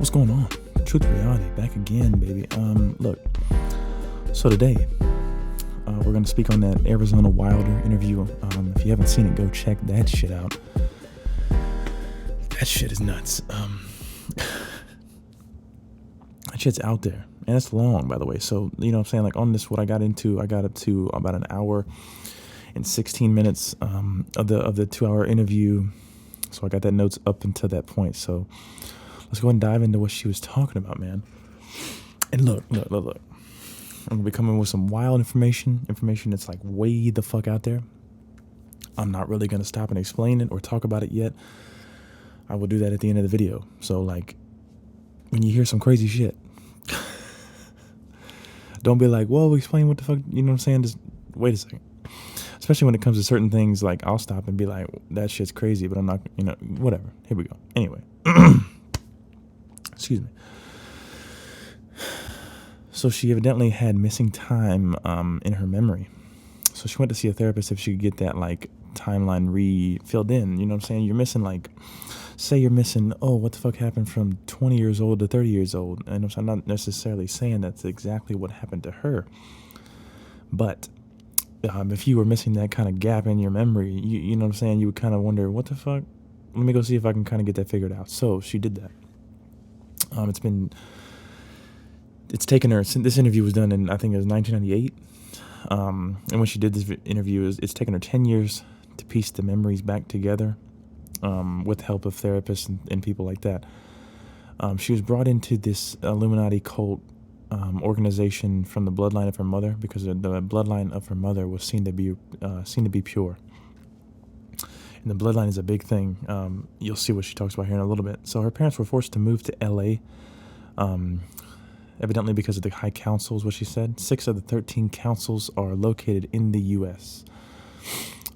What's going on? Truth Reality, back again, baby. Look, so today, we're going to speak on that Arizona Wilder interview. If you haven't seen it, go check that shit out. That shit is nuts. That shit's out there. And it's long, by the way. So, you know what I'm saying? Like, on this, what I got up to about an hour and 16 minutes of the 2-hour interview. So I got that notes up until that point. So let's go and dive into what she was talking about, man. And look. I'm going to be coming with some wild information that's like way the fuck out there. I'm not really going to stop and explain it or talk about it yet. I will do that at the end of the video. So, like, when you hear some crazy shit, don't be like, whoa, explain what the fuck, you know what I'm saying? Just wait a second. Especially when it comes to certain things, like, I'll stop and be like, that shit's crazy, but I'm not, you know, whatever. Here we go. Anyway. Excuse me. So she evidently had missing time in her memory. So she went to see a therapist if she could get that, like, timeline filled in. You know what I'm saying? You're missing, like, say you're missing, oh, what the fuck happened from 20 years old to 30 years old? And I'm not necessarily saying that's exactly what happened to her. But if you were missing that kind of gap in your memory, you know what I'm saying? You would kind of wonder, what the fuck? Let me go see if I can kind of get that figured out. So she did that. It's taken her, since this interview was done in, I think it was 1998. And when she did this interview, it's taken her 10 years to piece the memories back together with the help of therapists and people like that. She was brought into this Illuminati cult organization from the bloodline of her mother, because the bloodline of her mother was seen to be pure. And the bloodline is a big thing. You'll see what she talks about here in a little bit. So her parents were forced to move to L.A., evidently because of the high councils, what she said. 6 of the 13 councils are located in the U.S.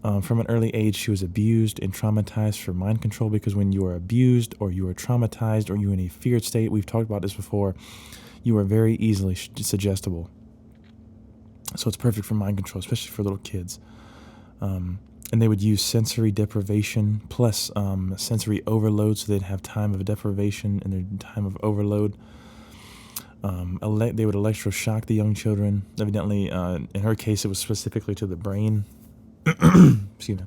From an early age, she was abused and traumatized for mind control, because when you are abused or you are traumatized or you're in a feared state, we've talked about this before, you are very easily suggestible. So it's perfect for mind control, especially for little kids. And they would use sensory deprivation plus sensory overload, so they'd have time of deprivation and their time of overload. They would electroshock the young children. Evidently, in her case, it was specifically to the brain. Excuse me.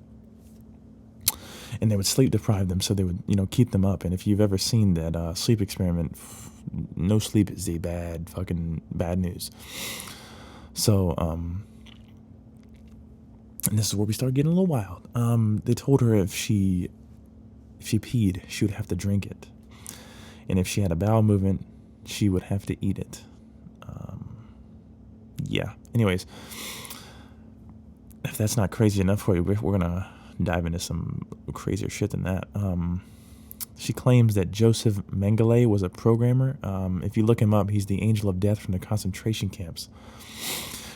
And they would sleep deprive them, so they would, keep them up. And if you've ever seen that sleep experiment, no sleep is the fucking bad news. So, and this is where we start getting a little wild. They told her if she peed, she would have to drink it. And if she had a bowel movement, she would have to eat it. Yeah. Anyways, if that's not crazy enough for you, we're going to dive into some crazier shit than that. She claims that Joseph Mengele was a programmer. If you look him up, he's the angel of death from the concentration camps.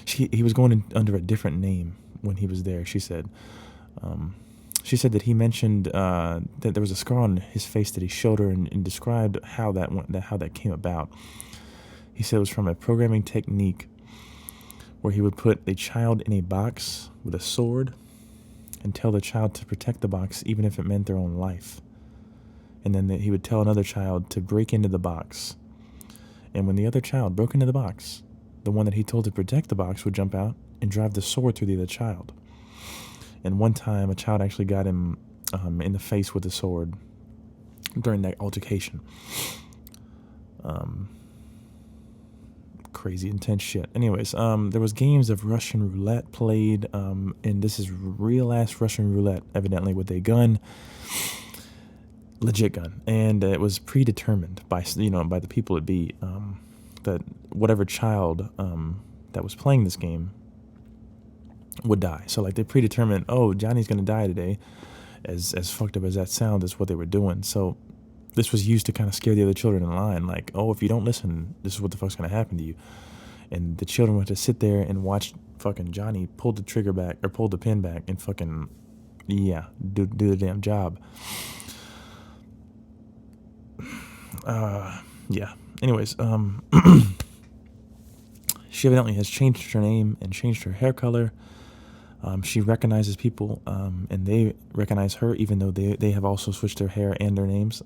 He was going under a different name when he was there, she said. She said that he mentioned that there was a scar on his face that he showed her and described how that came about. He said it was from a programming technique where he would put a child in a box with a sword and tell the child to protect the box even if it meant their own life. And then he would tell another child to break into the box. And when the other child broke into the box, the one that he told to protect the box would jump out and drive the sword through the other child. And one time, a child actually got him in the face with a sword during that altercation. Crazy, intense shit. Anyways, there was games of Russian roulette played, and this is real-ass Russian roulette, evidently with a gun, legit gun. And it was predetermined by the people at be, that whatever child that was playing this game would die. So, like, they predetermined, oh, Johnny's gonna die today. As fucked up as that sounds, that's what they were doing. So this was used to kind of scare the other children in line, like, oh, if you don't listen, this is what the fuck's gonna happen to you. And the children would have to sit there and watch fucking Johnny pull the trigger back or pull the pin back and fucking do the damn job. Yeah. Anyways, she evidently has changed her name and changed her hair color. She recognizes people, and they recognize her, even though they have also switched their hair and their names.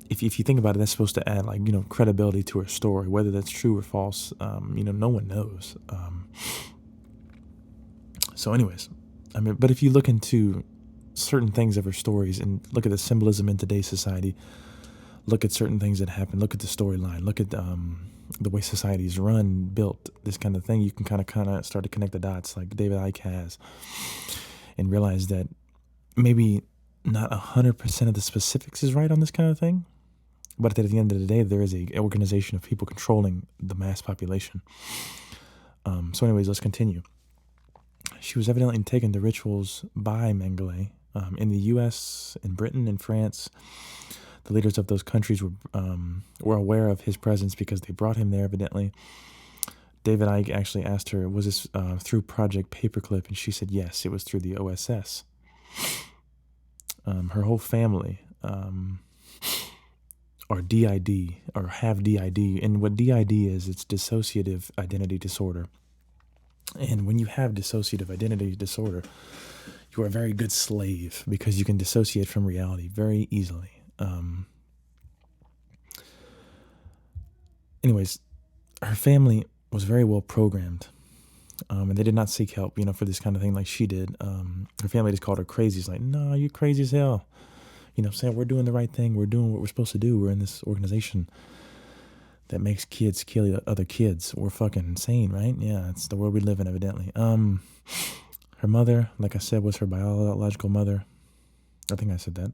if you think about it, that's supposed to add like, credibility to her story. Whether that's true or false, no one knows. So anyways, but if you look into certain things of her stories and look at the symbolism in today's society, look at certain things that happen, look at the storyline, look at the way society is run, built, this kind of thing, you can kind of start to connect the dots like David Icke has, and realize that maybe not 100% of the specifics is right on this kind of thing, but at the end of the day, there is an organization of people controlling the mass population. So anyways, let's continue. She was evidently taken to rituals by Mengele in the U.S., in Britain, in France. The leaders of those countries were aware of his presence because they brought him there, evidently. David Icke actually asked her, was this through Project Paperclip? And she said, yes, it was through the OSS. Her whole family are DID, or have DID. And what DID is, it's dissociative identity disorder. And when you have dissociative identity disorder, you are a very good slave because you can dissociate from reality very easily. Anyways, her family was very well programmed, and they did not seek help, for this kind of thing like she did. Her family just called her crazy. It's like, no, you're crazy as hell. Saying we're doing the right thing. We're doing what we're supposed to do. We're in this organization that makes kids kill other kids. We're fucking insane, right? Yeah, it's the world we live in, evidently. Her mother, like I said, was her biological mother. I think I said that.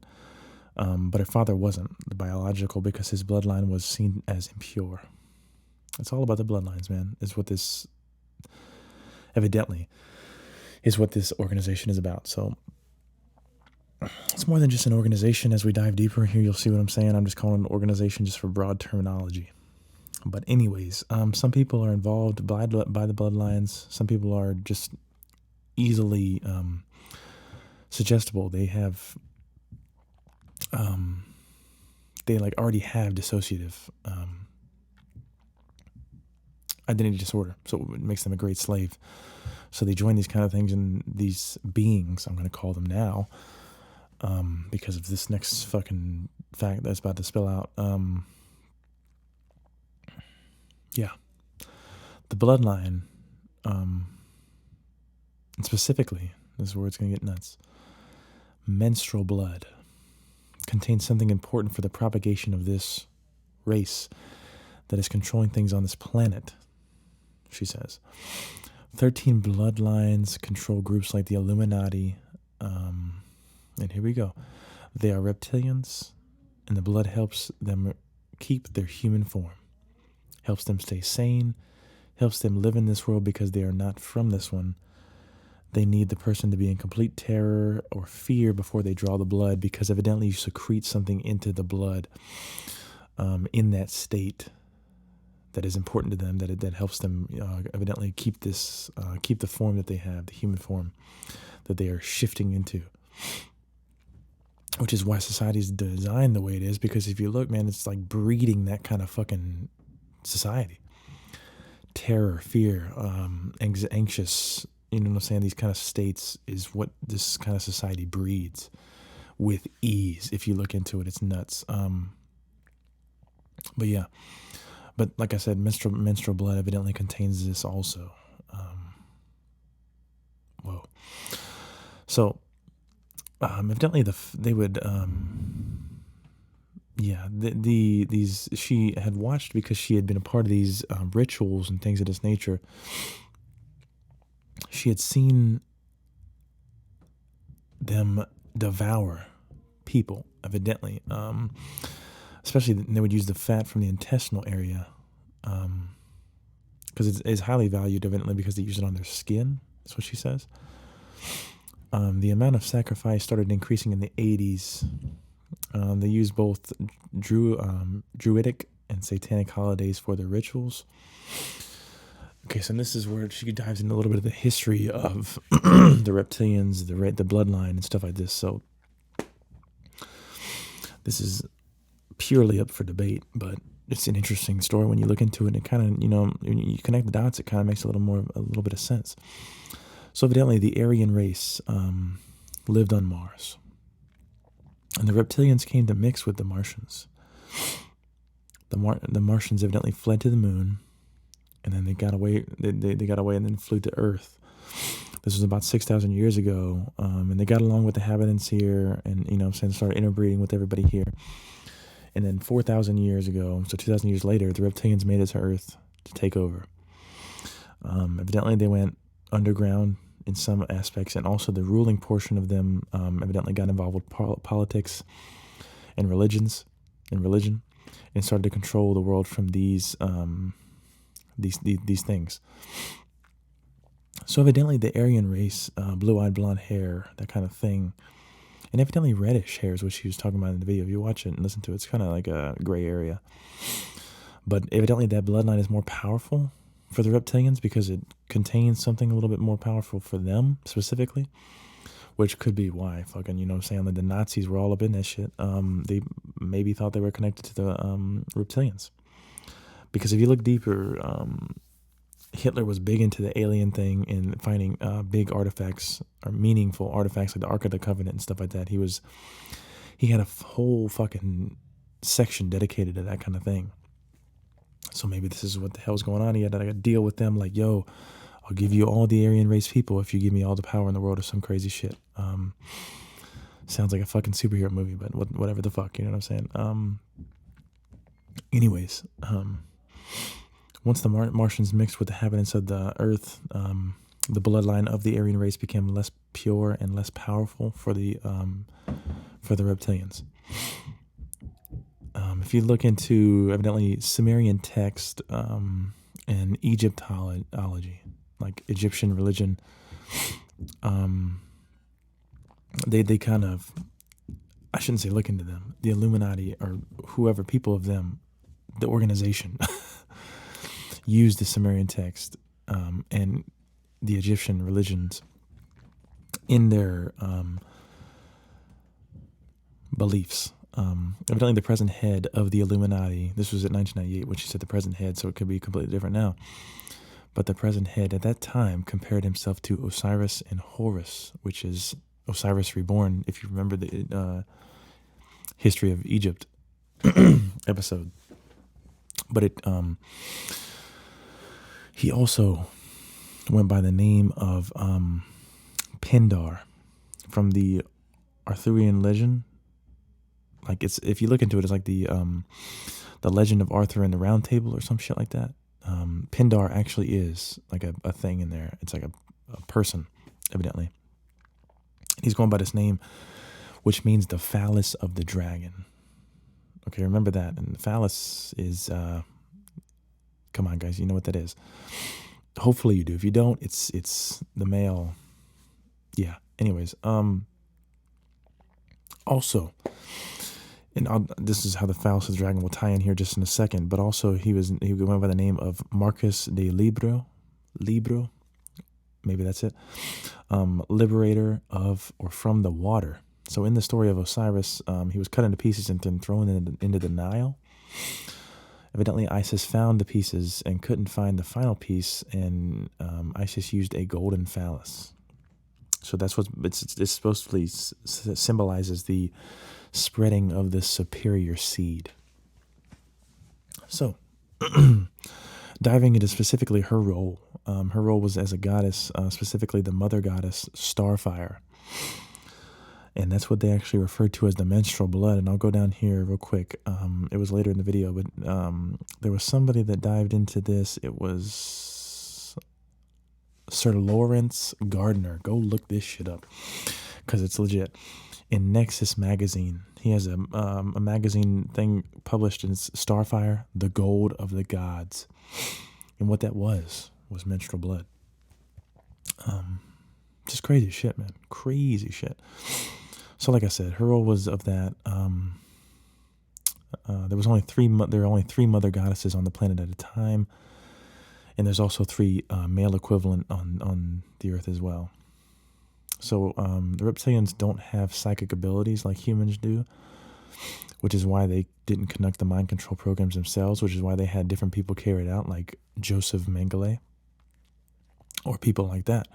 But her father wasn't the biological because his bloodline was seen as impure. It's all about the bloodlines, man. Is what this, evidently, is what this organization is about. So it's more than just an organization. As we dive deeper here, you'll see what I'm saying. I'm just calling it an organization just for broad terminology. But anyways, some people are involved by the bloodlines. Some people are just easily suggestible. They have, they like already have dissociative identity disorder. So it makes them a great slave. So they join these kind of things, and these beings, I'm going to call them now, because of this next fucking fact that's about to spill out. Yeah. The bloodline, and specifically, this is where it's going to get nuts, menstrual blood contains something important for the propagation of this race that is controlling things on this planet, she says. 13 bloodlines control groups like the Illuminati, and here we go. They are reptilians, and the blood helps them keep their human form. Helps them stay sane, helps them live in this world because they are not from this one. They need the person to be in complete terror or fear before they draw the blood, because evidently you secrete something into the blood in that state that is important to them, that helps them evidently keep the form that they have, the human form that they are shifting into. Which is why society is designed the way it is, because if you look, man, it's like breeding that kind of fucking society. Terror, fear, anxious, you know what I'm saying? These kind of states is what this kind of society breeds with ease. If you look into it, it's nuts. But yeah, but like I said, menstrual blood evidently contains this also. Whoa. So, evidently they would, she had watched, because she had been a part of these rituals and things of this nature. She had seen them devour people, evidently. Especially, they would use the fat from the intestinal area, because it's highly valued, evidently, because they use it on their skin. That's what she says. The amount of sacrifice started increasing in the 80s. They used both druidic and satanic holidays for their rituals. Okay, so this is where she dives into a little bit of the history of the reptilians, the bloodline, and stuff like this. So this is purely up for debate, but it's an interesting story when you look into it. And it kind of, when you connect the dots, it kind of makes a little bit of sense. So evidently, the Aryan race lived on Mars, and the reptilians came to mix with the Martians. The Martians evidently fled to the moon, and then they got away. They got away and then flew to Earth. This was about 6,000 years ago, and they got along with the inhabitants here, and started interbreeding with everybody here. And then 4,000 years ago, so 2,000 years later, the reptilians made it to Earth to take over. Evidently, they went underground in some aspects, and also the ruling portion of them evidently got involved with politics and religion, and started to control the world from these things. So evidently the Aryan race, blue-eyed, blonde hair, that kind of thing, and evidently reddish hair is what she was talking about in the video. If you watch it and listen to it, it's kind of like a gray area. But evidently that bloodline is more powerful for the reptilians because it contains something a little bit more powerful for them specifically, which could be why like the Nazis were all up in that shit. They maybe thought they were connected to the reptilians. Because if you look deeper, Hitler was big into the alien thing and finding big artifacts or meaningful artifacts like the Ark of the Covenant and stuff like that. He had a whole fucking section dedicated to that kind of thing. So maybe this is what the hell's going on. He had to deal with them like, yo, I'll give you all the Aryan race people if you give me all the power in the world or some crazy shit. Sounds like a fucking superhero movie, but whatever the fuck, you know what I'm saying? Anyways, once the Martians mixed with the inhabitants of the Earth, the bloodline of the Aryan race became less pure and less powerful for the reptilians. If you look into evidently Sumerian text and Egyptology, like Egyptian religion, they kind of, I shouldn't say look into them, the Illuminati or whoever, people of them, the organization used the Sumerian text and the Egyptian religions in their beliefs. Evidently the present head of the Illuminati, this was in 1998 when she said the present head, so it could be completely different now, but the present head at that time compared himself to Osiris and Horus, which is Osiris Reborn, if you remember the History of Egypt episode. But he also went by the name of Pindar from the Arthurian legend. Like if you look into it, it's like the legend of Arthur and the Round Table or some shit like that. Pindar actually is like a thing in there. It's like a person, evidently. He's going by this name, which means the phallus of the dragon. Okay, remember that. And the phallus is, come on, guys, you know what that is. Hopefully you do. If you don't, it's the male. Yeah. Anyways, also, and this is how the phallus of the dragon will tie in here just in a second. But also, he went by the name of Marcus de Libro, maybe that's it. Liberator of or from the water. So in the story of Osiris, he was cut into pieces and then thrown into the Nile. Evidently, Isis found the pieces and couldn't find the final piece, and Isis used a golden phallus. So that's what it's supposedly symbolizes the spreading of the superior seed. So, diving into specifically her role. Her role was as a goddess, specifically the mother goddess Starfire. And that's what they actually referred to as the menstrual blood. And I'll go down here real quick. It was later in the video, but there was somebody that dived into this. It was Sir Lawrence Gardner. Go look this shit up because it's legit. In Nexus magazine, he has a magazine thing published in Starfire, The Gold of the Gods. And what that was menstrual blood. Just crazy shit, man. Crazy shit. So like I said, her role was of that. There were only three mother goddesses on the planet at a time. And there's also 3 male equivalent on the earth as well. So the reptilians don't have psychic abilities like humans do, which is why they didn't conduct the mind control programs themselves, which is why they had different people carry it out, like Joseph Mengele or people like that.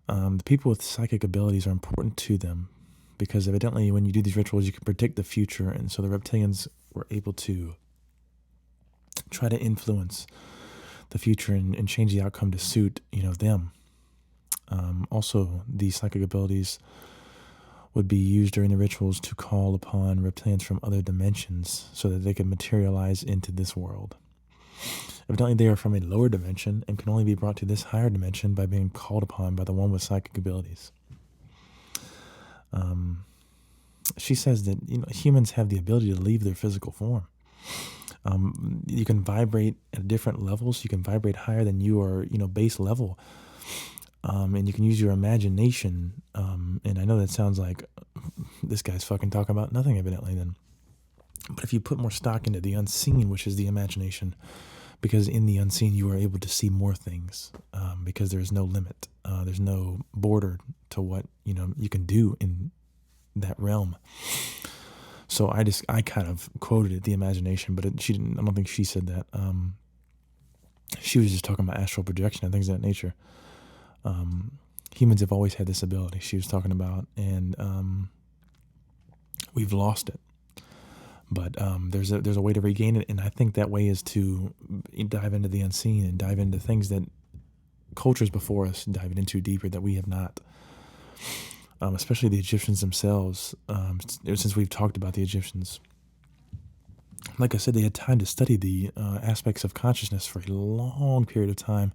The people with psychic abilities are important to them because evidently when you do these rituals, you can predict the future. And so the reptilians were able to try to influence the future and change the outcome to suit, them. Also, these psychic abilities would be used during the rituals to call upon reptilians from other dimensions so that they could materialize into this world. Evidently, they are from a lower dimension and can only be brought to this higher dimension by being called upon by the one with psychic abilities. She says that humans have the ability to leave their physical form. You can vibrate at different levels. You can vibrate higher than your base level, and you can use your imagination. And I know that sounds like this guy's fucking talking about nothing, evidently. Then, but if you put more stock into the unseen, which is the imagination, because in the unseen you are able to see more things, because there's no limit, there's no border to what you can do in that realm. So I kind of quoted it, the imagination, but she didn't. I don't think she said that. She was just talking about astral projection and things of that nature. Humans have always had this ability she was talking about, and we've lost it. But there's a way to regain it, and I think that way is to dive into the unseen and dive into things that cultures before us dive into deeper that we have not. Especially the Egyptians themselves, since we've talked about the Egyptians. Like I said, they had time to study the aspects of consciousness for a long period of time,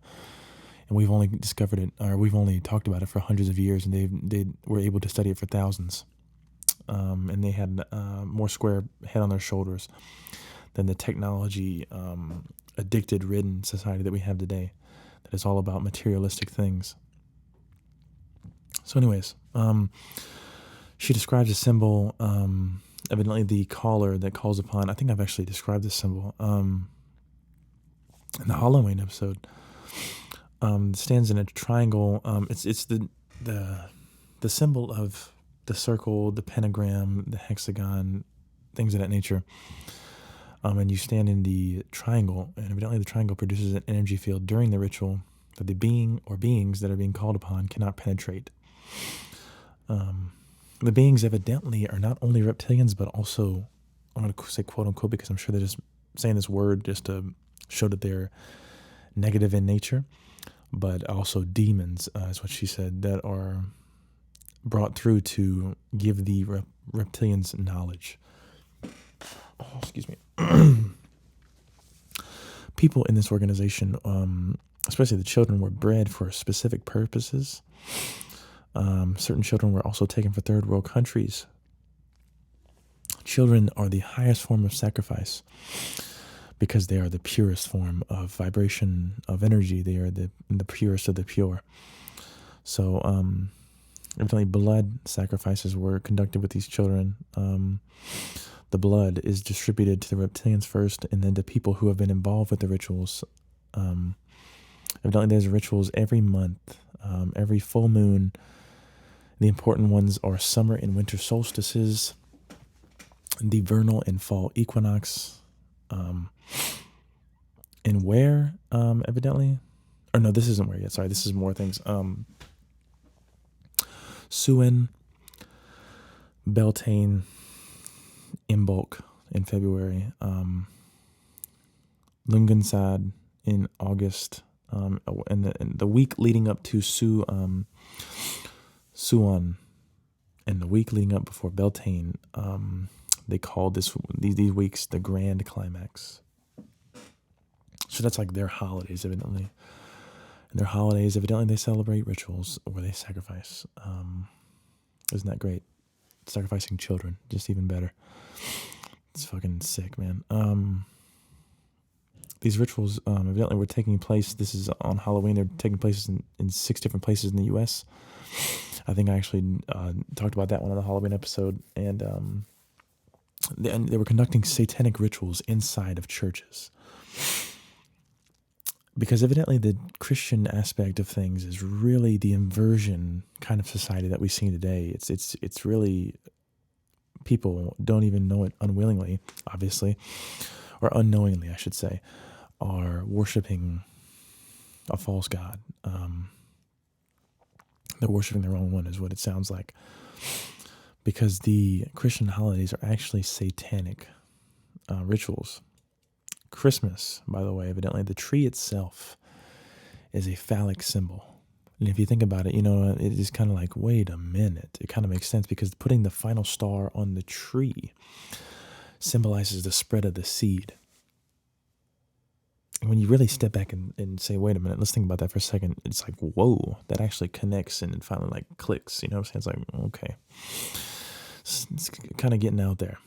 and we've only discovered it, or we've only talked about it for hundreds of years, and they were able to study it for thousands. And they had more square head on their shoulders than the technology addicted ridden society that we have today, that is all about materialistic things. So anyways, she describes a symbol, evidently the caller that calls upon. I think I've actually described this symbol in the Halloween episode. Stands in a triangle. It's the symbol of the circle, the pentagram, the hexagon, things of that nature. And you stand in the triangle, and evidently the triangle produces an energy field during the ritual that the being or beings that are being called upon cannot penetrate. The beings evidently are not only reptilians, but also, I'm going to say quote unquote, because I'm sure they're just saying this word just to show that they're negative in nature, but also demons, is what she said, that are brought through to give the reptilians knowledge. Oh, excuse me. People in this organization, especially the children, were bred for specific purposes. Certain children were also taken for third world countries. Children are the highest form of sacrifice because they are the purest form of vibration, of energy. They are the purest of the pure. So, evidently blood sacrifices were conducted with these children. The blood is distributed to the reptilians first, and then to people who have been involved with the rituals. Evidently there's rituals every month, every full moon. The important ones are summer and winter solstices, the vernal and fall equinox, and where, evidently, or no, this isn't where yet. Sorry, this is more things. Suin, Beltane, Imbolc in February, Lungansad in August, and the week leading up to Suan, and the week leading up before Beltane, they called these weeks the Grand Climax. So that's like their holidays, evidently. And their holidays, evidently, they celebrate rituals where they sacrifice. Isn't that great? Sacrificing children, just even better. It's fucking sick, man. These rituals evidently were taking place. This is on Halloween. They're taking place in 6 different places in the U.S. I think I actually talked about that one on the Halloween episode. And they were conducting satanic rituals inside of churches. Because evidently the Christian aspect of things is really the inversion kind of society that we see today. It's really, people don't even know it unwillingly, obviously, or unknowingly, I should say, are worshiping a false god. They're worshiping the wrong one is what it sounds like. Because the Christian holidays are actually satanic. rituals. Christmas, by the way, evidently the tree itself is a phallic symbol. And if you think about it, it is kind of like, wait a minute. It kind of makes sense because putting the final star on the tree symbolizes the spread of the seed. And when you really step back and say, wait a minute, let's think about that for a second, it's like, whoa, that actually connects and it finally like clicks. You know what I'm saying? It's like, okay. It's kind of getting out there.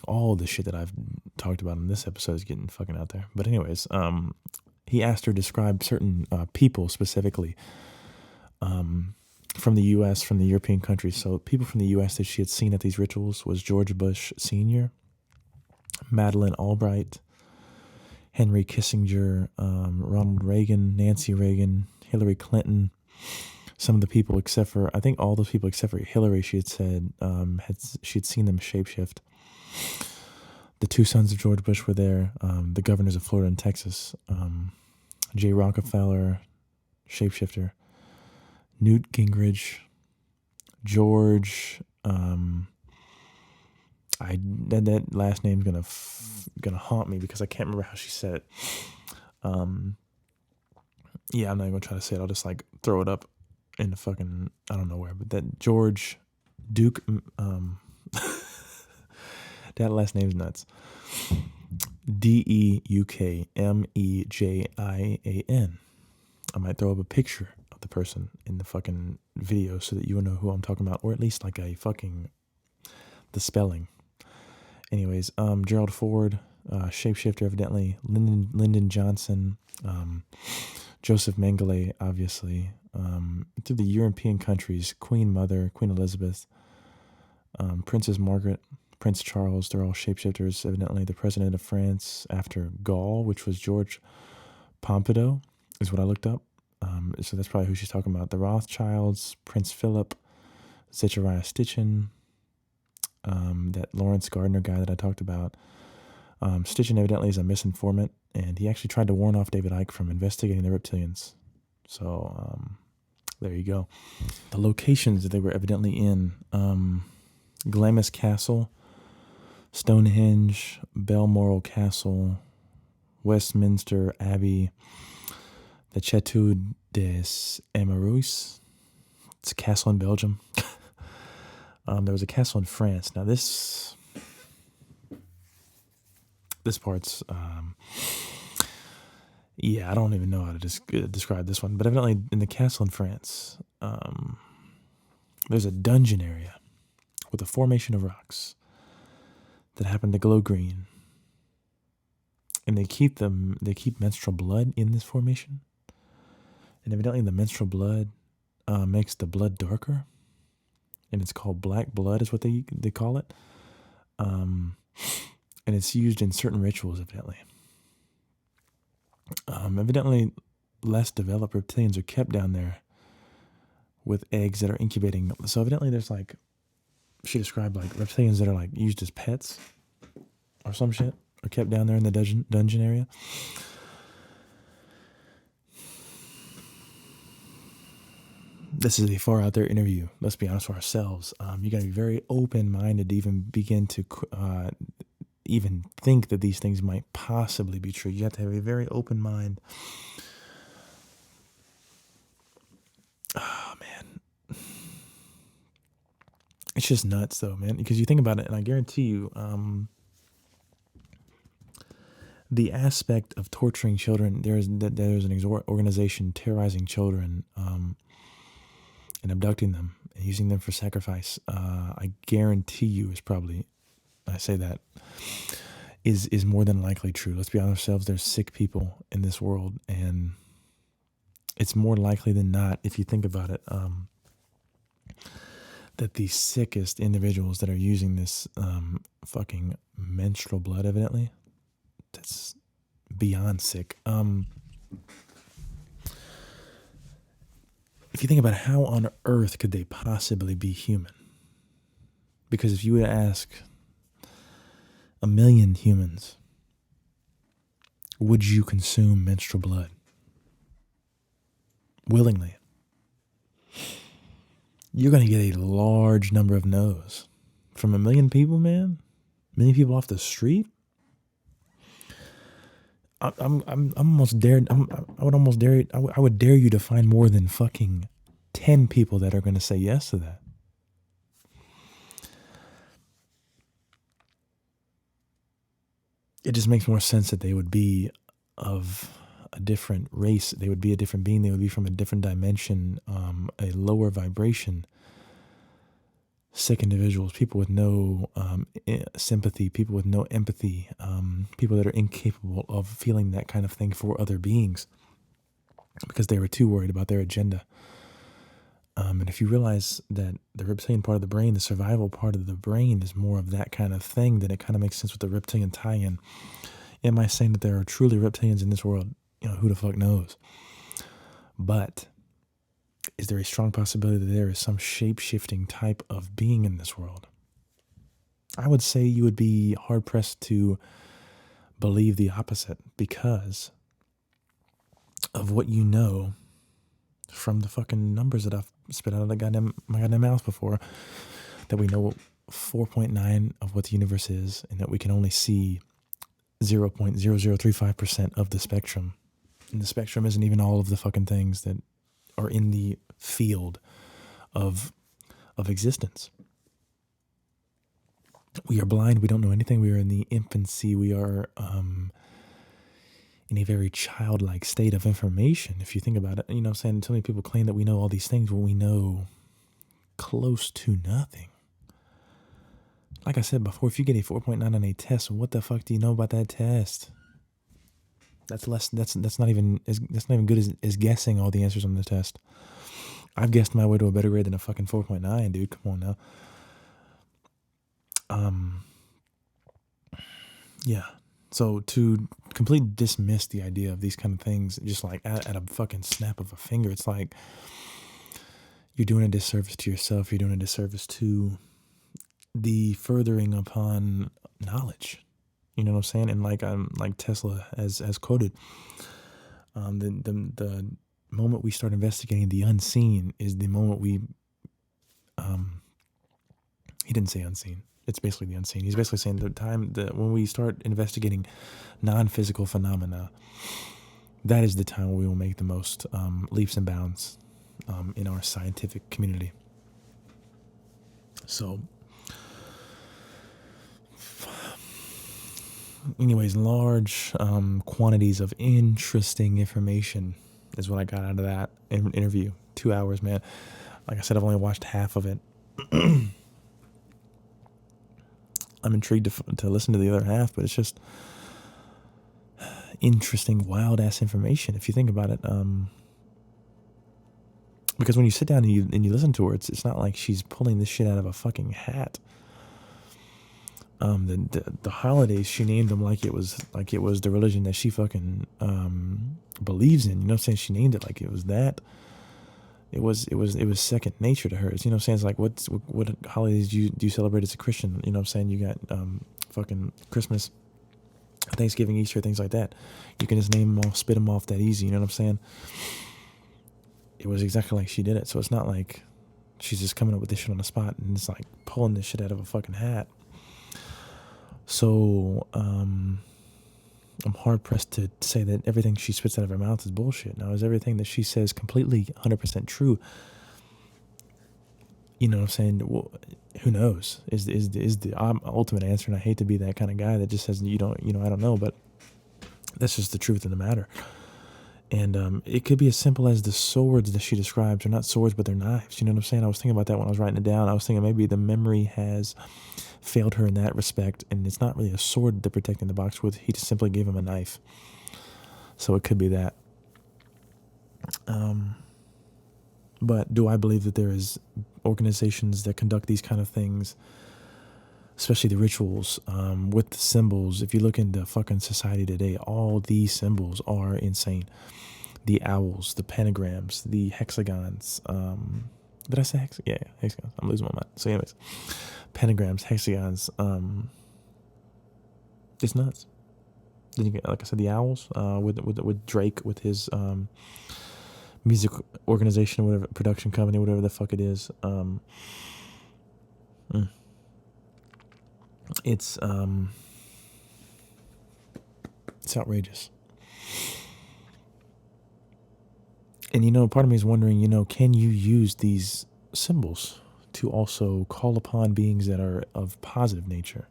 All the shit that I've talked about in this episode is getting fucking out there. But anyways, he asked her to describe certain people specifically from the U.S., from the European countries. So people from the U.S. that she had seen at these rituals was George Bush Sr., Madeleine Albright, Henry Kissinger, Ronald Reagan, Nancy Reagan, Hillary Clinton. Some of the people except for, I think all those people except for Hillary, she had said, she had seen them shapeshift. The two sons of George Bush were there, the governors of Florida and Texas, Jay Rockefeller, shapeshifter, Newt Gingrich, George, that last name's gonna haunt me because I can't remember how she said it. Yeah, I'm not even gonna try to say it. I'll just like throw it up in the fucking, I don't know where, but that George Duke, that last name's nuts. DeukMejian. I might throw up a picture of the person in the fucking video so that you will know who I'm talking about, or at least like the spelling. Anyways, Gerald Ford, shapeshifter evidently, Lyndon Johnson, Joseph Mengele, obviously, through the European countries, Queen Mother, Queen Elizabeth, Princess Margaret, Prince Charles, they're all shapeshifters. Evidently, the president of France after Gaul, which was George Pompidou, is what I looked up. So that's probably who she's talking about. The Rothschilds, Prince Philip, Zechariah Stitchin, that Lawrence Gardner guy that I talked about. Stitchin evidently is a misinformant, and he actually tried to warn off David Icke from investigating the reptilians. So there you go. The locations that they were evidently in, Glamis Castle, Stonehenge, Balmoral Castle, Westminster Abbey, the Chateau des Amoureux. It's a castle in Belgium. There was a castle in France. Now this part's, I don't even know how to describe this one. But evidently in the castle in France, there's a dungeon area with a formation of rocks that happen to glow green. And they keep menstrual blood in this formation. And evidently the menstrual blood makes the blood darker. And it's called black blood is what they call it. And it's used in certain rituals, evidently. Evidently, less developed reptilians are kept down there with eggs that are incubating. So evidently there's like, she described like reptilians that are like used as pets or some shit, are kept down there in the dungeon area. This is a far out there interview. Let's be honest with ourselves. You got to be very open-minded to even begin to even think that these things might possibly be true. You have to have a very open mind. Oh, man. It's just nuts, though, man. Because you think about it, and I guarantee you, the aspect of torturing children, there's an organization terrorizing children and abducting them and using them for sacrifice. I guarantee you is probably, I say that, is more than likely true. Let's be honest with ourselves, there's sick people in this world, and it's more likely than not, if you think about it, that the sickest individuals that are using this fucking menstrual blood, evidently, that's beyond sick. If you think about how on earth could they possibly be human? Because if you were to ask 1 million humans, would you consume menstrual blood? Willingly. You're going to get a large number of no's. From 1 million people, man? 1 million people off the street? I'm almost dared. I would almost dare. I would dare you to find more than fucking 10 people that are going to say yes to that. It just makes more sense that they would be of a different race. They would be a different being. They would be from a different dimension, a lower vibration. Sick individuals, people with no sympathy, people with no empathy, people that are incapable of feeling that kind of thing for other beings because they were too worried about their agenda. And if you realize that the reptilian part of the brain, the survival part of the brain, is more of that kind of thing, then it kind of makes sense with the reptilian tie-in. Am I saying that there are truly reptilians in this world? Who the fuck knows? But is there a strong possibility that there is some shape-shifting type of being in this world? I would say you would be hard-pressed to believe the opposite because of what you know from the fucking numbers that I've spit out of my goddamn mouth before, that we know 4.9 of what the universe is, and that we can only see 0.0035% of the spectrum. And the spectrum isn't even all of the fucking things that are in the field of existence. We are blind. We don't know anything. We are in the infancy. We are in a very childlike state of information. If you think about it, I'm saying, so many people claim that we know all these things when we know close to nothing. Like I said before, if you get a 4.9 on a test, what the fuck do you know about that test? That's less. That's not even good as guessing all the answers on the test. I've guessed my way to a better grade than a fucking 4.9, dude. Come on now. Yeah. So to completely dismiss the idea of these kind of things, just like at a fucking snap of a finger, it's like you're doing a disservice to yourself. You're doing a disservice to the furthering upon knowledge. You know what I'm saying? And like Tesla has quoted, the moment we start investigating the unseen is the moment we, he didn't say unseen. It's basically the unseen. He's basically saying the time that when we start investigating non-physical phenomena, that is the time we will make the most leaps and bounds in our scientific community. So, anyways, large quantities of interesting information is what I got out of that interview. 2 hours, man. Like I said, I've only watched half of it. I'm intrigued to listen to the other half, but it's just interesting, wild-ass information if you think about it. Because when you sit down and you listen to her, it's not like she's pulling this shit out of a fucking hat. The holidays, she named them like it was the religion that she fucking believes in. You know what I'm saying? She named it like it was that. It was second nature to her. You know what I'm saying? It's like what holidays do you celebrate as a Christian? You know what I'm saying? You got fucking Christmas, Thanksgiving, Easter, things like that. You can just name them all, spit them off that easy. You know what I'm saying? It was exactly like she did it. So it's not like she's just coming up with this shit on the spot and it's like pulling this shit out of a fucking hat. So I'm hard pressed to say that everything she spits out of her mouth is bullshit. Now, is everything that she says completely 100% true? You know what I'm saying? Well, who knows? Is the ultimate answer? And I hate to be that kind of guy that just says I don't know, but that's just the truth of the matter. And it could be as simple as the swords that she describes are not swords, but they're knives. You know what I'm saying? I was thinking about that when I was writing it down. I was thinking maybe the memory has failed her in that respect, and it's not really a sword they're protecting the box with. He just simply gave him a knife. So it could be that. But do I believe that there is organizations that conduct these kind of things, especially the rituals, with the symbols? If you look into fucking society today, all these symbols are insane. The owls, the pentagrams, the hexagons. Did I say hexagons? Yeah, hexagons. I'm losing my mind. So anyways, pentagrams, hexagons. It's nuts. Then you get, like I said, the owls, with Drake, with his music organization, whatever, production company, whatever the fuck it is. It's outrageous. And, part of me is wondering, can you use these symbols to also call upon beings that are of positive nature?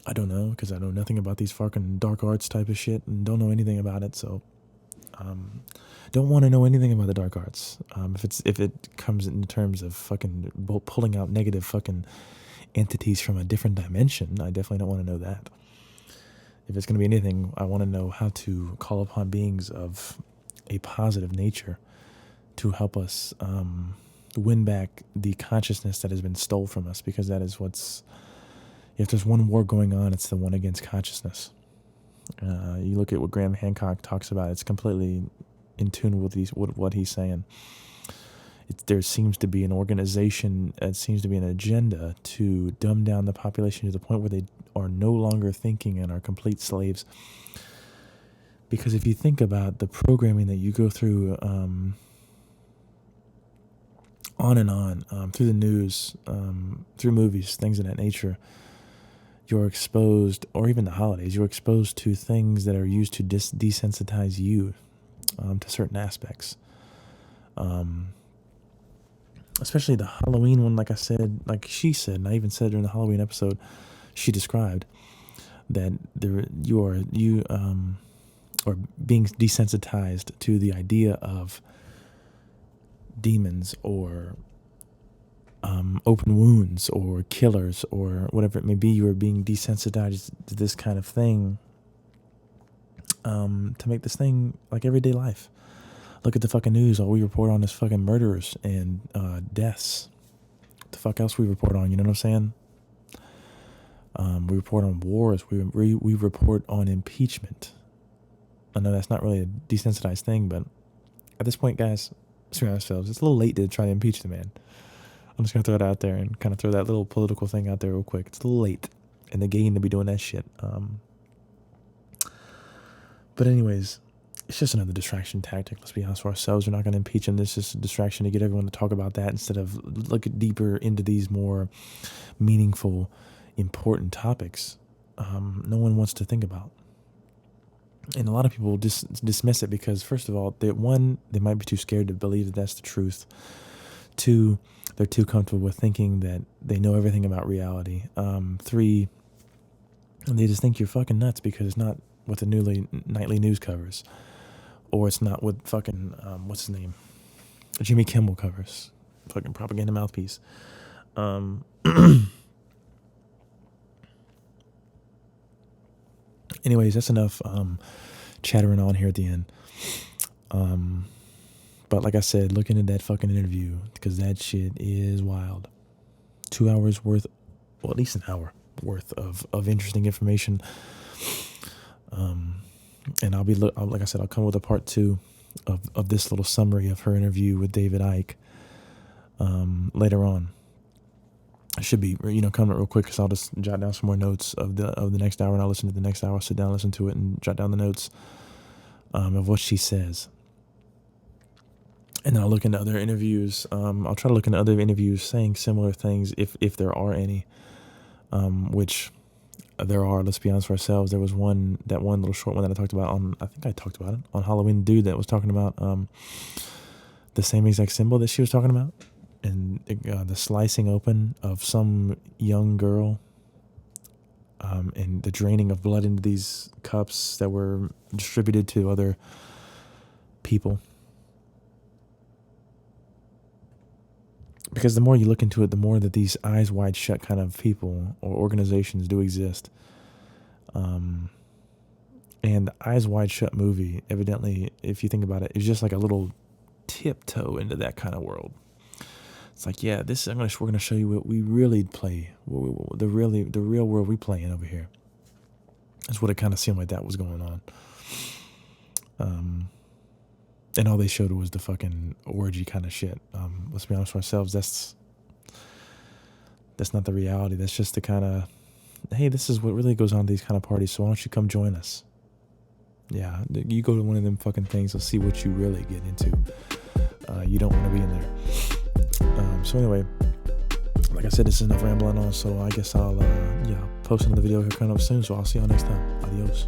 I don't know, because I know nothing about these fucking dark arts type of shit and don't know anything about it, so don't want to know anything about the dark arts. If it comes in terms of fucking pulling out negative fucking entities from a different dimension, I definitely don't want to know that. If it's going to be anything, I want to know how to call upon beings of a positive nature to help us win back the consciousness that has been stole from us, because that is if there's one war going on, it's the one against consciousness. You look at what Graham Hancock talks about, it's completely in tune with what he's saying. There seems to be an organization, it seems to be an agenda to dumb down the population to the point where they are no longer thinking and are complete slaves. Because if you think about the programming that you go through on and on, through the news, through movies, things of that nature, you're exposed, or even the holidays, you're exposed to things that are used to desensitize you to certain aspects. Especially the Halloween one, like I said, like she said, and I even said during the Halloween episode, she described that you are being desensitized to the idea of demons or open wounds or killers or whatever it may be. You are being desensitized to this kind of thing to make this thing like everyday life. Look at the fucking news. All we report on is fucking murderers and deaths. What the fuck else we report on? You know what I'm saying? We report on wars. We report on impeachment. I know that's not really a desensitized thing, but at this point, guys, let's be honest ourselves. It's a little late to try to impeach the man. I'm just going to throw it out there and kind of throw that little political thing out there real quick. It's a little late in the game to be doing that shit. But anyways, it's just another distraction tactic. Let's be honest with ourselves. We're not going to impeach him. This is just a distraction to get everyone to talk about that instead of look deeper into these more meaningful, important topics no one wants to think about. And a lot of people dismiss it because, first of all, they might be too scared to believe that that's the truth. Two, they're too comfortable with thinking that they know everything about reality. Three, they just think you're fucking nuts because it's not what the nightly news covers. Or it's not what fucking, what's his name? Jimmy Kimmel covers. Fucking propaganda mouthpiece. Anyways, that's enough chattering on here at the end. But like I said, look into that fucking interview because that shit is wild. 2 hours worth, well, at least an hour worth of interesting information. And like I said, I'll come with a part 2 of this little summary of her interview with David Icke later on. I should be, coming real quick because I'll just jot down some more notes of the next hour, and I'll listen to the next hour. I'll sit down, listen to it, and jot down the notes of what she says. And then I'll look into other interviews. I'll try to look into other interviews saying similar things if there are any, which there are. Let's be honest with ourselves. There was that one little short one that I talked about I think I talked about it on Halloween, dude that was talking about the same exact symbol that she was talking about. And the slicing open of some young girl and the draining of blood into these cups that were distributed to other people. Because the more you look into it, the more that these eyes wide shut kind of people or organizations do exist. And the Eyes Wide Shut movie, evidently, if you think about it, is just like a little tiptoe into that kind of world. It's like, yeah, we're gonna show you what we really play, the real world we play in over here. That's what it kind of seemed like that was going on. And all they showed was the fucking orgy kind of shit. Let's be honest with ourselves, that's not the reality. That's just the kind of, hey, this is what really goes on at these kind of parties, so why don't you come join us? Yeah, you go to one of them fucking things, you'll see what you really get into. You don't want to be in there. So anyway, like I said, this is enough rambling on, so I guess I'll post another video here coming up soon, so I'll see y'all next time. Adios.